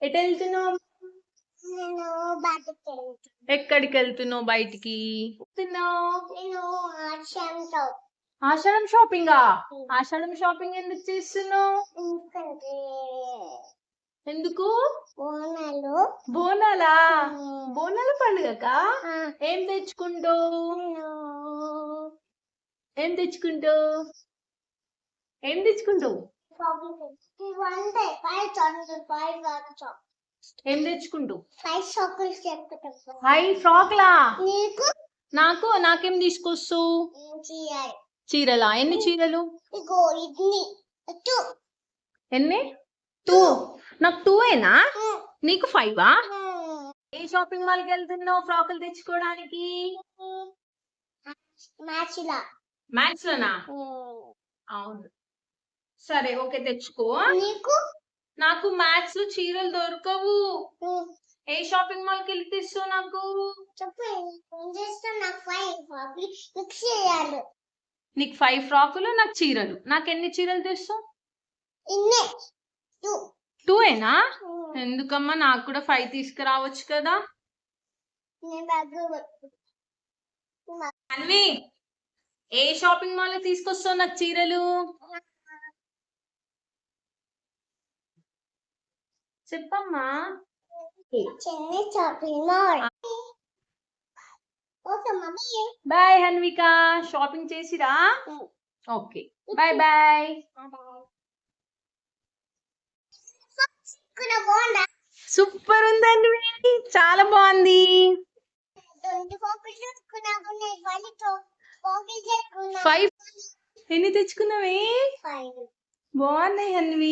ఎటు వెళ్తున్నావు? నేను బయటికి వెళ్తున్నా. ఎక్కడికి వెళ్తున్నావు బయటికి? నేను ఆషాఢం షాపింగా? ఆషాఢం షాపింగ్ ఎందుకు చేస్తున్నావు? ఎందుకు? బోనాలా? బోనాల పండుగక ఏం తెచ్చుకుంటావు? ఏం తెచ్చుకుంటావు? ఏం తెచ్చుకుంటావు? ఏం తెచ్చుకుంటావు? 5 ఫ్రాక్లా? నాకు నాకేం తీసుకొస్తావు? చీరలా? ఎన్ని చీరలు? ఎన్ని? 2. నాకు 2ఏనా? నీకు 5ఆ? ఏ షాపింగ్ మాల్కి వెళ్తున్నావు ఫ్రాకులు తెచ్చుకోవడానికి? మ్యాక్స్ లోనా? అవును, సరే ఓకే తెచ్చుకో. నాకు మ్యాక్స్ లో చీరలు దొరకవు. ఏ షాపింగ్ మాల్ కి వెళ్ళి తెస్తావు? నాకు నీకు 5 ఫ్రాకులు, నాకు చీరలు. నాకు ఎన్ని చీరలు తెస్తావు? 2ఏనా? ఎందుకమ్మా, నాకు కూడా 5 తీసుకురావచ్చు కదా. అన్వి, ఏ షాపింగ్ మాల్ తీసుకొస్తావు నాకు చీరలు? చెప్పమ్మా. Chennai shopping mall. Bye Hanvika, shopping చేసిరా? Okay, bye bye. సూపర్ ఉంది అన్వి, చాలా బాగుంది. 5 ఎన్ని తెచ్చుకున్నావే? బాగున్నాయి అన్వి.